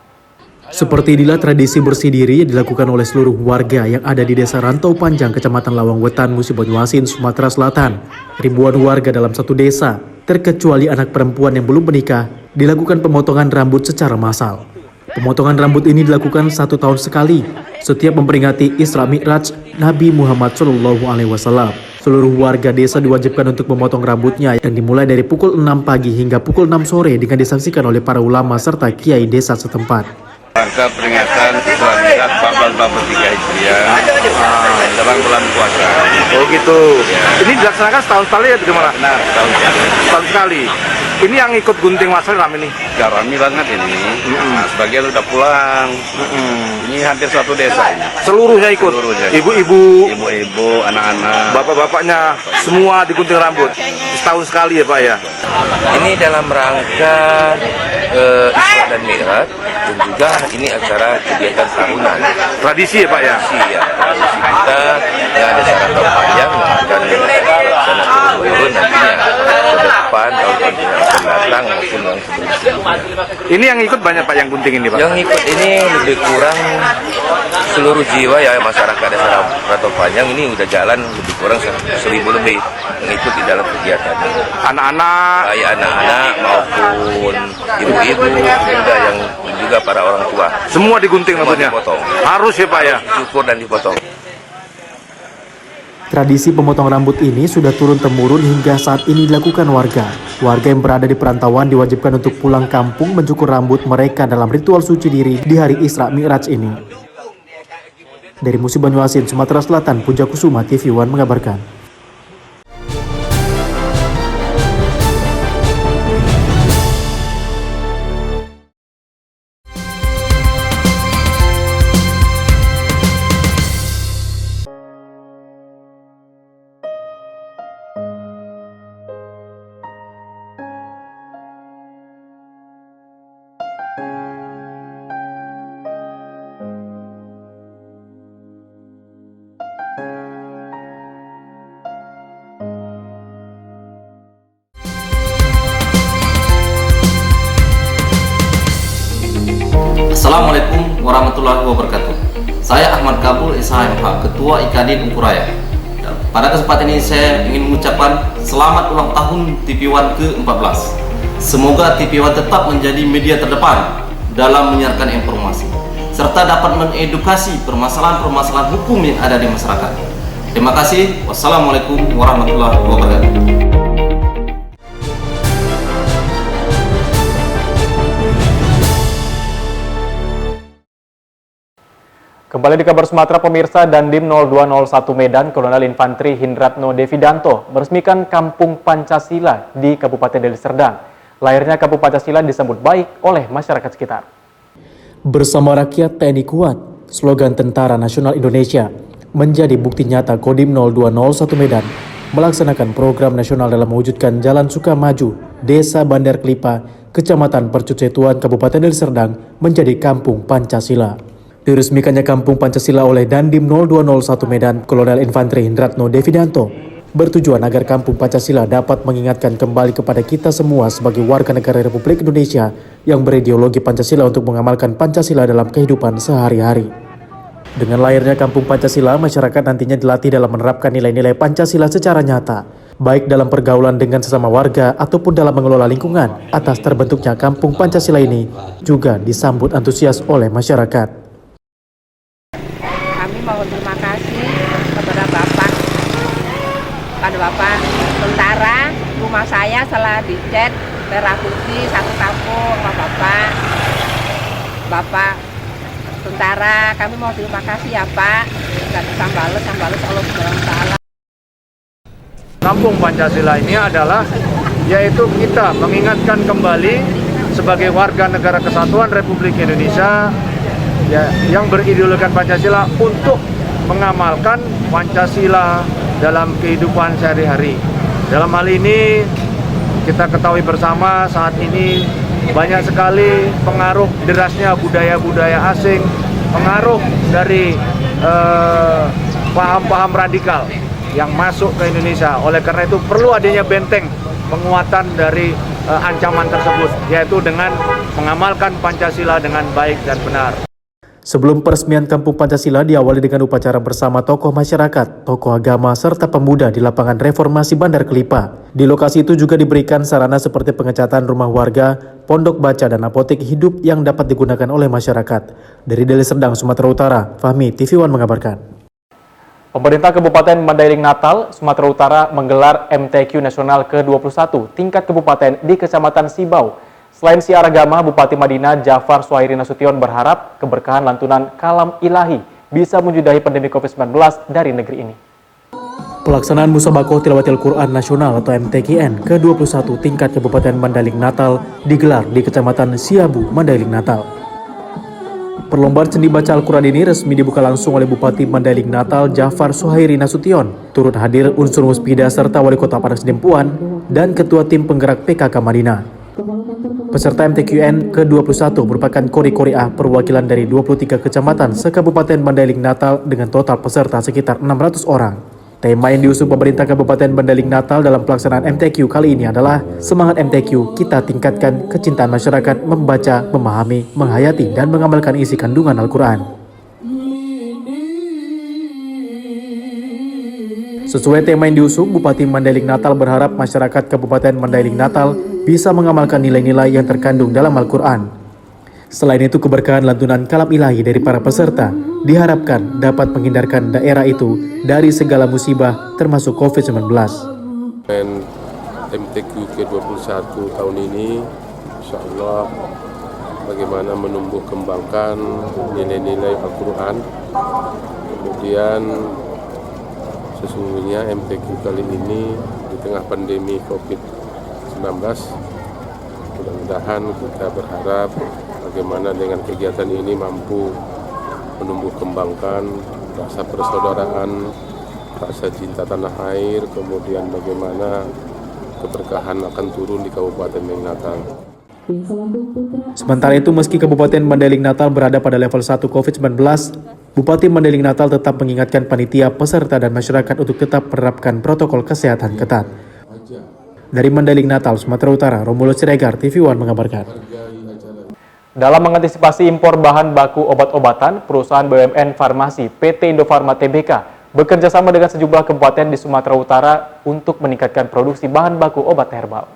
Seperti inilah tradisi bersih diri yang dilakukan oleh seluruh warga yang ada di Desa Rantau Panjang, Kecamatan Lawang Wetan, Musi Banyuasin, Sumatera Selatan. Ribuan warga dalam satu desa, terkecuali anak perempuan yang belum menikah, dilakukan pemotongan rambut secara massal. Pemotongan rambut ini dilakukan 1 tahun sekali, setiap memperingati Isra Mi'raj Nabi Muhammad SAW. Seluruh warga desa diwajibkan untuk memotong rambutnya yang dimulai dari pukul 6 pagi hingga pukul 6 sore dengan disaksikan oleh para ulama serta kiai desa setempat. Rangka peringatan Isra Mi'raj 1443 Hijriah dalam bulan puasa. Oh gitu. Ya. Ini dilaksanakan setahun sekali ya gimana? Nah, setahun sekali. Ini yang ikut gunting massal rame nih? Gak rame banget ini. Nah, sebagian udah pulang. Ini hampir satu desa ini. Seluruhnya ikut? Seluruhnya. Ibu-ibu? Ibu-ibu, anak-anak. Bapak-bapaknya semua digunting rambut? Setahun sekali ya Pak ya? Ini dalam rangka Isra dan Mi'raj, dan juga ini acara kegiatan tahunan. Tradisi ya Pak ya? Tradisi ya. Tradisi kita yang ada Rantau Panjang yang akan dilaksanakan turun nantinya ke depan tahun-tahun yang akan datang maupun yang sebelumnya. Ini yang ikut banyak Pak yang gunting ini Pak? Yang ikut ini lebih kurang seluruh jiwa ya masyarakat Desa Rantau Panjang ini udah jalan lebih kurang 1.000 lebih yang ikut di dalam kegiatan. Anak-anak? Baik anak-anak maupun ibu-ibu yang juga para orang tua. Semua digunting rambutnya? Dipotong. Harus ya Pak ya? Cukur dan dipotong. Tradisi pemotong rambut ini sudah turun-temurun hingga saat ini dilakukan warga. Warga yang berada di perantauan diwajibkan untuk pulang kampung mencukur rambut mereka dalam ritual suci diri di hari Isra Mi'raj ini. Dari Musi Banyuasin, Sumatera Selatan, Puja Kusuma, TV One mengabarkan. Assalamualaikum warahmatullahi wabarakatuh. Saya Ahmad Kabul SHMH, Ketua IKADIN Ungkuraya. Pada kesempatan ini saya ingin mengucapkan selamat ulang tahun TV One ke-14. Semoga TV One tetap menjadi media terdepan dalam menyiarkan informasi, serta dapat mengedukasi permasalahan-permasalahan hukum yang ada di masyarakat. Terima kasih. Wassalamualaikum warahmatullahi wabarakatuh. Kembali di kabar Sumatera, pemirsa, Dandim 0201 Medan, Kolonel Infantri Hindratno Devidanto meresmikan Kampung Pancasila di Kabupaten Deli Serdang. Lahirnya Kampung Pancasila disambut baik oleh masyarakat sekitar. Bersama rakyat TNI kuat, slogan Tentara Nasional Indonesia menjadi bukti nyata Kodim 0201 Medan melaksanakan program nasional dalam mewujudkan Jalan Sukamaju, Desa Bandar Klipa, Kecamatan Percucetuan, Kabupaten Deli Serdang menjadi Kampung Pancasila. Diresmikannya Kampung Pancasila oleh Dandim 0201 Medan, Kolonel Infantri Hindratno Devidanto, bertujuan agar Kampung Pancasila dapat mengingatkan kembali kepada kita semua sebagai warga negara Republik Indonesia yang berideologi Pancasila untuk mengamalkan Pancasila dalam kehidupan sehari-hari. Dengan lahirnya Kampung Pancasila, masyarakat nantinya dilatih dalam menerapkan nilai-nilai Pancasila secara nyata, baik dalam pergaulan dengan sesama warga ataupun dalam mengelola lingkungan. Atas terbentuknya Kampung Pancasila ini juga disambut antusias oleh masyarakat. Kami mau terima kasih kepada Bapak tentara. Rumah saya telah dicat merah putih satu kampung sama Bapak tentara. Kami mau terima kasih ya Pak. Sambalus Allah Subhanahu wa taala. Kampung Pancasila ini adalah yaitu kita mengingatkan kembali sebagai warga negara kesatuan Republik Indonesia ya, yang berideologikan Pancasila untuk mengamalkan Pancasila dalam kehidupan sehari-hari. Dalam hal ini kita ketahui bersama saat ini banyak sekali pengaruh derasnya budaya-budaya asing, pengaruh dari paham-paham radikal yang masuk ke Indonesia. Oleh karena itu perlu adanya benteng penguatan dari ancaman tersebut, yaitu dengan mengamalkan Pancasila dengan baik dan benar. Sebelum peresmian Kampung Pancasila diawali dengan upacara bersama tokoh masyarakat, tokoh agama, serta pemuda di lapangan Reformasi Bandar Klipa. Di lokasi itu juga diberikan sarana seperti pengecatan rumah warga, pondok baca, dan apotek hidup yang dapat digunakan oleh masyarakat. Dari Deli Serdang, Sumatera Utara, Fahmi, TV One mengabarkan. Pemerintah Kabupaten Mandailing Natal, Sumatera Utara menggelar MTQ Nasional ke-21 tingkat kabupaten di Kecamatan Sibau. Selain siar agama, Bupati Madinah Jafar Suhairi Nasution berharap keberkahan lantunan Kalam Ilahi bisa menyudahi pandemi COVID-19 dari negeri ini. Pelaksanaan Musabakoh Tilawatil Quran Nasional atau MTQN ke-21 tingkat Kabupaten Mandailing Natal digelar di Kecamatan Siabu, Mandailing Natal. Perlombaan seni baca Al-Quran ini resmi dibuka langsung oleh Bupati Mandailing Natal Jafar Suhairi Nasution. Turut hadir unsur Muspida serta Wali Kota Padang Sidempuan dan Ketua Tim Penggerak PKK Madinah. Peserta MTQN ke-21 merupakan kori-koriah perwakilan dari 23 kecamatan se-Kabupaten Mandailing Natal dengan total peserta sekitar 600 orang. Tema yang diusung pemerintah Kabupaten Mandailing Natal dalam pelaksanaan MTQ kali ini adalah Semangat MTQ, kita tingkatkan kecintaan masyarakat membaca, memahami, menghayati, dan mengamalkan isi kandungan Al-Quran. Sesuai tema yang diusung, Bupati Mandailing Natal berharap masyarakat Kabupaten Mandailing Natal bisa mengamalkan nilai-nilai yang terkandung dalam Al-Quran. Selain itu, keberkahan lantunan Kalam Ilahi dari para peserta diharapkan dapat menghindarkan daerah itu dari segala musibah termasuk COVID-19. MTQ ke-21 tahun ini, insya Allah bagaimana menumbuh kembangkan nilai-nilai Al-Quran. Kemudian sesungguhnya MTQ kali ini di tengah pandemi COVID-19, mudah-mudahan kita berharap bagaimana dengan kegiatan ini mampu menumbuh kembangkan rasa persaudaraan, rasa cinta tanah air, kemudian bagaimana keberkahan akan turun di Kabupaten Mandailing Natal. Sementara itu, meski Kabupaten Mandailing Natal berada pada level 1 COVID-19, Bupati Mandailing Natal tetap mengingatkan panitia, peserta, dan masyarakat untuk tetap menerapkan protokol kesehatan ketat. Dari Mandailing Natal, Sumatera Utara, Romulo Siregar, TV One mengabarkan. Dalam mengantisipasi impor bahan baku obat-obatan, perusahaan BUMN Farmasi PT Indofarma Tbk bekerja sama dengan sejumlah kabupaten di Sumatera Utara untuk meningkatkan produksi bahan baku obat herbal.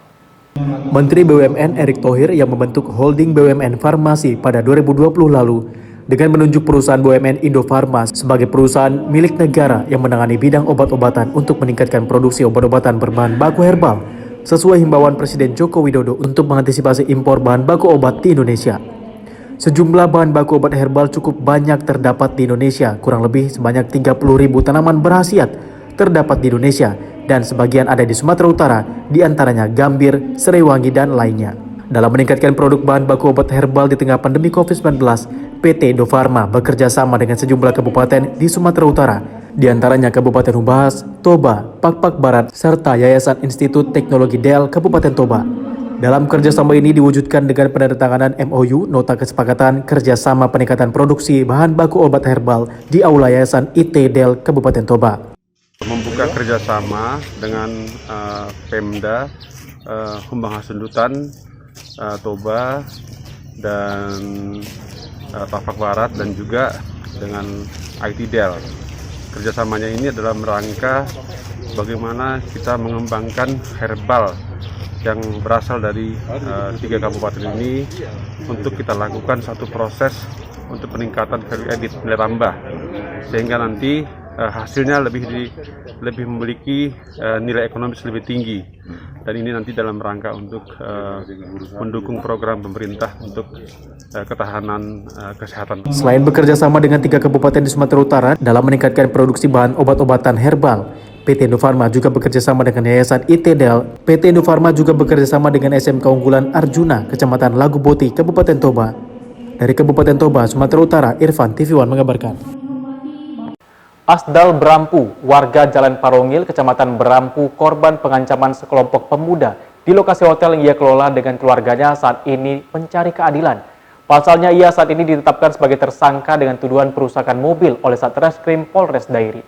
Menteri BUMN Erick Thohir yang membentuk holding BUMN Farmasi pada 2020 lalu dengan menunjuk perusahaan BUMN Indofarma sebagai perusahaan milik negara yang menangani bidang obat-obatan untuk meningkatkan produksi obat-obatan berbahan baku herbal sesuai himbauan Presiden Joko Widodo untuk mengantisipasi impor bahan baku obat di Indonesia. Sejumlah bahan baku obat herbal cukup banyak terdapat di Indonesia, kurang lebih sebanyak 30.000 tanaman berkhasiat terdapat di Indonesia dan sebagian ada di Sumatera Utara, diantaranya gambir, serai wangi, dan lainnya. Dalam meningkatkan produk bahan baku obat herbal di tengah pandemi COVID-19, PT Indofarma bekerja sama dengan sejumlah kabupaten di Sumatera Utara, diantaranya Kabupaten Humas, Toba, Pakpak Barat, serta Yayasan Institut Teknologi Del Kabupaten Toba. Dalam kerjasama ini diwujudkan dengan penandatanganan MOU Nota Kesepakatan Kerjasama Peningkatan Produksi Bahan Baku Obat Herbal di Aula Yayasan IT Del Kabupaten Toba. Membuka kerjasama dengan Pemda, Humbang Hasundutan, Toba, dan Pakpak Barat, dan juga dengan IT Del. Kerjasamanya ini adalah merangka bagaimana kita mengembangkan herbal yang berasal dari 3 kabupaten ini untuk kita lakukan satu proses untuk peningkatan value added, nilai tambah, sehingga nanti hasilnya lebih memiliki nilai ekonomis lebih tinggi. Dan ini nanti dalam rangka untuk mendukung program pemerintah untuk ketahanan kesehatan. Selain bekerja sama dengan 3 kabupaten di Sumatera Utara dalam meningkatkan produksi bahan obat-obatan herbal, PT Indofarma juga bekerja sama dengan Yayasan ITDEL. PT Indofarma juga bekerja sama dengan SMK Unggulan Arjuna, Kecamatan Laguboti, Kabupaten Toba. Dari Kabupaten Toba, Sumatera Utara, Irfan, TV One mengabarkan. Asdal Berampu, warga Jalan Parongil, Kecamatan Berampu, korban pengancaman sekelompok pemuda di lokasi hotel yang ia kelola dengan keluarganya saat ini mencari keadilan. Pasalnya ia saat ini ditetapkan sebagai tersangka dengan tuduhan perusakan mobil oleh Satreskrim Polres Dairi.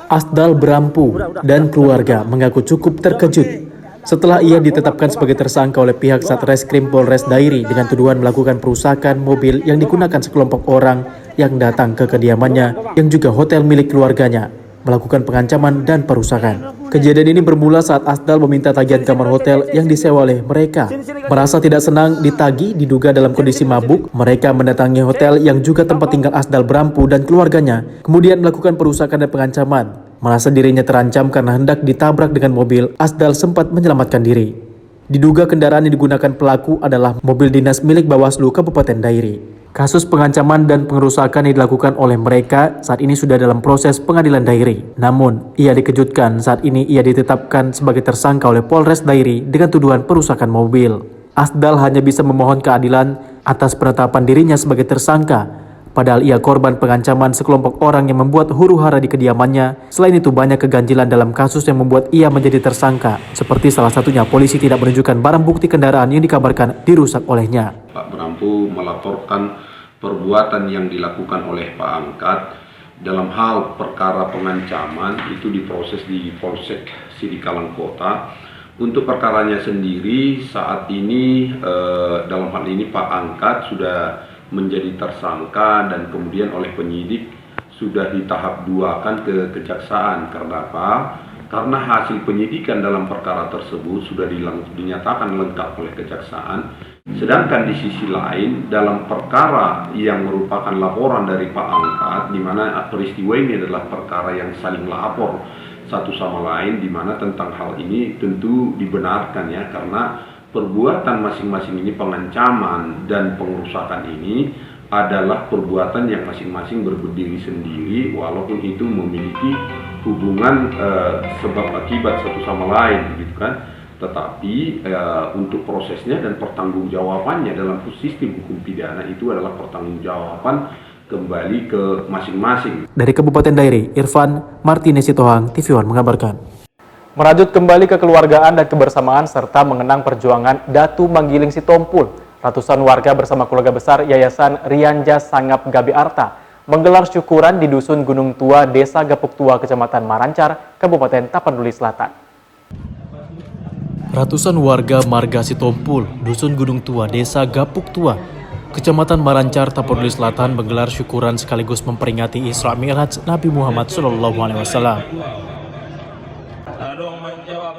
Asdal Berampu dan keluarga mengaku cukup terkejut setelah ia ditetapkan sebagai tersangka oleh pihak Satreskrim Polres Dairi dengan tuduhan melakukan perusakan mobil yang digunakan sekelompok orang yang datang ke kediamannya yang juga hotel milik keluarganya, melakukan pengancaman dan perusakan. Kejadian ini bermula saat Asdal meminta tagihan kamar hotel yang disewa oleh mereka. Merasa tidak senang ditagih, diduga dalam kondisi mabuk, mereka mendatangi hotel yang juga tempat tinggal Asdal Berampu dan keluarganya, kemudian melakukan perusakan dan pengancaman. Merasa dirinya terancam karena hendak ditabrak dengan mobil, Asdal sempat menyelamatkan diri. Diduga kendaraan yang digunakan pelaku adalah mobil dinas milik Bawaslu Kabupaten Dairi. Kasus pengancaman dan pengerusakan yang dilakukan oleh mereka saat ini sudah dalam proses pengadilan Dairi. Namun, ia dikejutkan saat ini ia ditetapkan sebagai tersangka oleh Polres Dairi dengan tuduhan perusakan mobil. Asdal hanya bisa memohon keadilan atas penetapan dirinya sebagai tersangka. Padahal ia korban pengancaman sekelompok orang yang membuat huru-hara di kediamannya. Selain itu banyak keganjilan dalam kasus yang membuat ia menjadi tersangka. Seperti salah satunya polisi tidak menunjukkan barang bukti kendaraan yang dikabarkan dirusak olehnya. Pak Berampu melaporkan perbuatan yang dilakukan oleh Pak Angkat dalam hal perkara pengancaman itu diproses di Polsek Sidikalang Kota. Untuk perkaranya sendiri saat ini dalam hal ini Pak Angkat sudah menjadi tersangka dan kemudian oleh penyidik sudah di tahap 2 ke kejaksaan. Karena apa? Karena hasil penyidikan dalam perkara tersebut sudah dinyatakan lengkap oleh kejaksaan. Sedangkan di sisi lain dalam perkara yang merupakan laporan dari Pak Angkat, di mana peristiwa ini adalah perkara yang saling lapor satu sama lain, di mana tentang hal ini tentu dibenarkan ya, karena perbuatan masing-masing ini, pengancaman dan pengerusakan ini adalah perbuatan yang masing-masing berdiri sendiri, walaupun itu memiliki hubungan sebab akibat satu sama lain, gitu kan. Tetapi untuk prosesnya dan pertanggungjawabannya dalam sistem hukum pidana itu adalah pertanggungjawaban kembali ke masing-masing. Dari Kabupaten Dairi, Irfan Martinez Sitohang, TV One mengabarkan. Merajut kembali kekeluargaan dan kebersamaan serta mengenang perjuangan Datu Manggiling Sitompul, ratusan warga bersama keluarga besar Yayasan Rianja Sangap Gabi Arta menggelar syukuran di Dusun Gunung Tua, Desa Gapuk Tua, Kecamatan Marancar, Kabupaten Tapanuli Selatan. Ratusan warga Marga Sitompul, Dusun Gunung Tua, Desa Gapuk Tua, Kecamatan Marancar, Tapanuli Selatan menggelar syukuran sekaligus memperingati Isra Mi'raj Nabi Muhammad SAW.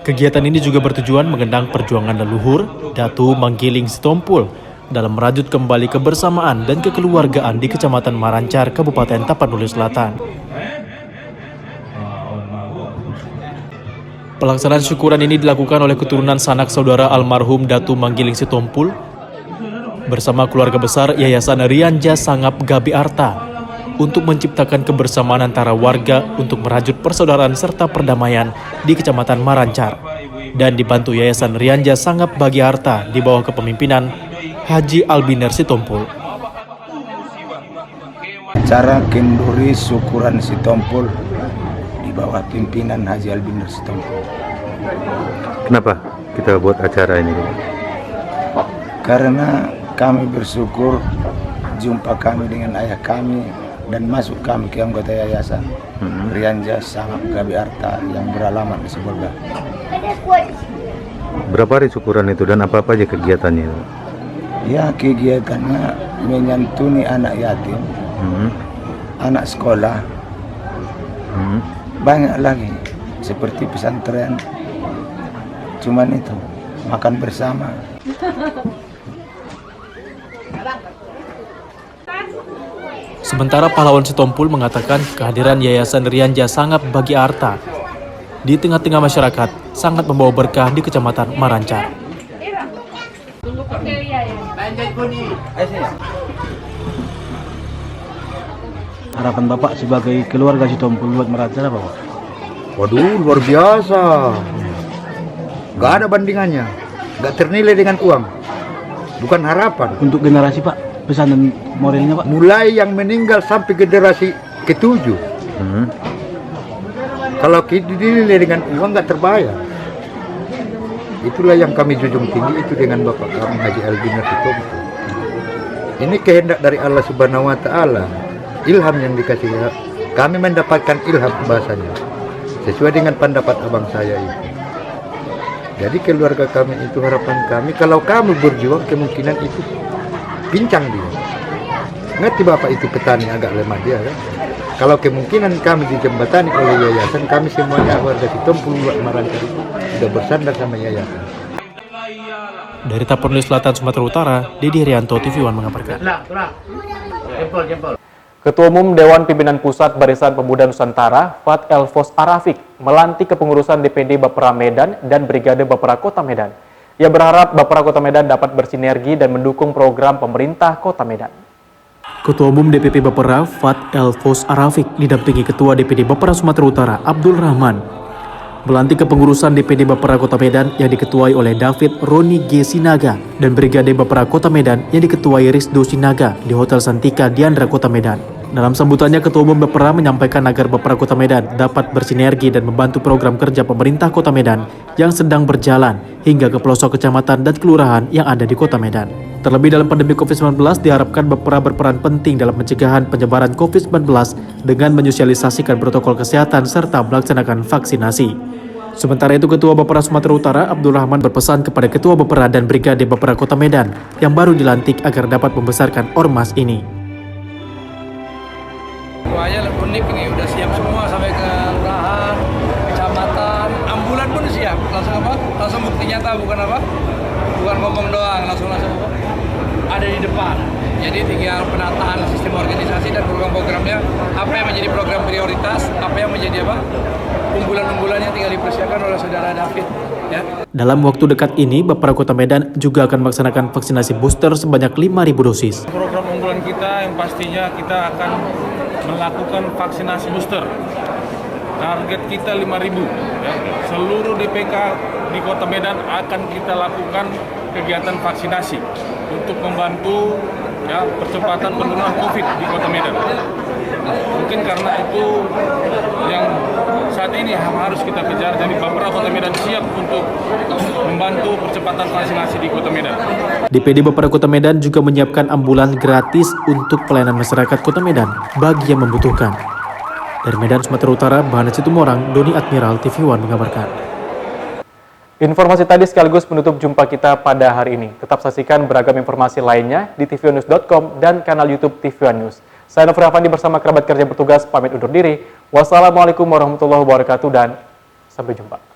Kegiatan ini juga bertujuan mengenang perjuangan leluhur Datu Manggiling Sitompul, dalam merajut kembali kebersamaan dan kekeluargaan di Kecamatan Marancar, Kabupaten Tapanuli Selatan. Pelaksanaan syukuran ini dilakukan oleh keturunan sanak saudara almarhum Datu Manggiling Sitompul bersama keluarga besar Yayasan Rianja Sangap Gabi Arta untuk menciptakan kebersamaan antara warga untuk merajut persaudaraan serta perdamaian di Kecamatan Marancar, dan dibantu Yayasan Rianja Sangap Bagi Harta di bawah kepemimpinan Haji Albiner Sitompul. Acara kenduri syukuran Sitompul di bawah pimpinan Haji Albiner Sitompul. Kenapa kita buat acara ini? Karena kami bersyukur jumpa kami dengan ayah kami dan masuk kami ke anggota yayasan Rianja Sangap Gabi Arta yang beralamat di Sebolga. Berapa hari syukuran itu dan apa aja kegiatannya? Ya, kegiatannya menyantuni anak yatim, anak sekolah, banyak lagi seperti pesantren. Cuman itu makan bersama. Sementara pahlawan Sitompul mengatakan kehadiran Yayasan Rianja Sangap Bagi Arta di tengah-tengah masyarakat sangat membawa berkah di Kecamatan Marancar. Harapan Bapak sebagai keluarga Sitompul buat Marancar apa, Pak? Waduh, luar biasa. Gak ada bandingannya. Gak ternilai dengan uang. Bukan harapan. Untuk generasi, Pak, pesan dan moralnya, Pak? Mulai yang meninggal sampai generasi ke-7. Kalau dinilai dengan uang gak terbayar. Itulah yang kami junjung tinggi itu dengan Bapak kami Haji Albiner Sitompul. Ini kehendak dari Allah Subhanahu wa Ta'ala. Ilham yang dikasih, kami mendapatkan ilham bahasanya sesuai dengan pendapat abang saya ini. Jadi keluarga kami itu harapan kami, kalau kamu berjuang kemungkinan itu pincang dia. Ngerti Bapak itu petani agak lemah dia kan. Kalau kemungkinan kami dijembatani oleh yayasan, kami semuanya warga Sitompul Marancar itu sudah bersandar sama yayasan. Dari Tapanuli Selatan, Sumatera Utara, Dedi Herianto, TV One mengabarkan. Ketua Umum Dewan Pimpinan Pusat Barisan Pemuda Nusantara, Fat Elfos Arafik, melantik kepengurusan DPD Bapera Medan dan Brigade Bapera Kota Medan. Ia berharap Bapera Kota Medan dapat bersinergi dan mendukung program pemerintah Kota Medan. Ketua Umum DPP Bapera, Fat Elfos Arafik, didampingi Ketua DPD Bapera Sumatera Utara, Abdul Rahman, melantik kepengurusan DPD Bapera Kota Medan yang diketuai oleh David Roni G. Sinaga dan Brigade Bapera Kota Medan yang diketuai Rizdo Sinaga di Hotel Santika Diandra Kota Medan. Dalam sambutannya, Ketua Umum Bapera menyampaikan agar Bapera Kota Medan dapat bersinergi dan membantu program kerja pemerintah Kota Medan yang sedang berjalan hingga ke pelosok kecamatan dan kelurahan yang ada di Kota Medan. Terlebih dalam pandemi COVID-19, diharapkan Bapera berperan penting dalam pencegahan penyebaran COVID-19 dengan menyosialisasikan protokol kesehatan serta melaksanakan vaksinasi. Sementara itu, Ketua Bapera Sumatera Utara, Abdul Rahman, berpesan kepada Ketua Bapera dan Brigade Bapera Kota Medan yang baru dilantik agar dapat membesarkan ormas ini. Semuanya unik ini, udah siap semua sampai ke kelurahan, kecamatan, ambulan pun siap. Langsung apa? Langsung bukti nyata, bukan apa? Bukan ngomong doang, langsung ada di depan. Jadi tinggal penataan sistem organisasi dan program-programnya, apa yang menjadi program prioritas, apa yang menjadi apa? Unggulan-unggulannya tinggal dipersiapkan oleh saudara David. Ya. Dalam waktu dekat ini, Bapera Kota Medan juga akan melaksanakan vaksinasi booster sebanyak 5.000 dosis. Program unggulan kita yang pastinya kita akan melakukan vaksinasi booster. Target kita 5.000. Ya. Seluruh DPK di Kota Medan akan kita lakukan kegiatan vaksinasi untuk membantu ya percepatan penurunan COVID di Kota Medan. Mungkin karena itu yang saat ini harus kita kejar, jadi Bapera Kota Medan siap untuk membantu percepatan vaksinasi di Kota Medan. DPD Bapera Kota Medan juga menyiapkan ambulan gratis untuk pelayanan masyarakat Kota Medan bagi yang membutuhkan. Dari Medan, Sumatera Utara, Bahana Situmorang, Doni Admiral, TV One mengabarkan. Informasi tadi sekaligus menutup jumpa kita pada hari ini. Tetap saksikan beragam informasi lainnya di tvnews.com dan kanal YouTube TV One News. Saya Nofri Afandi bersama kerabat kerja bertugas pamit undur diri. Wassalamualaikum warahmatullahi wabarakatuh dan sampai jumpa.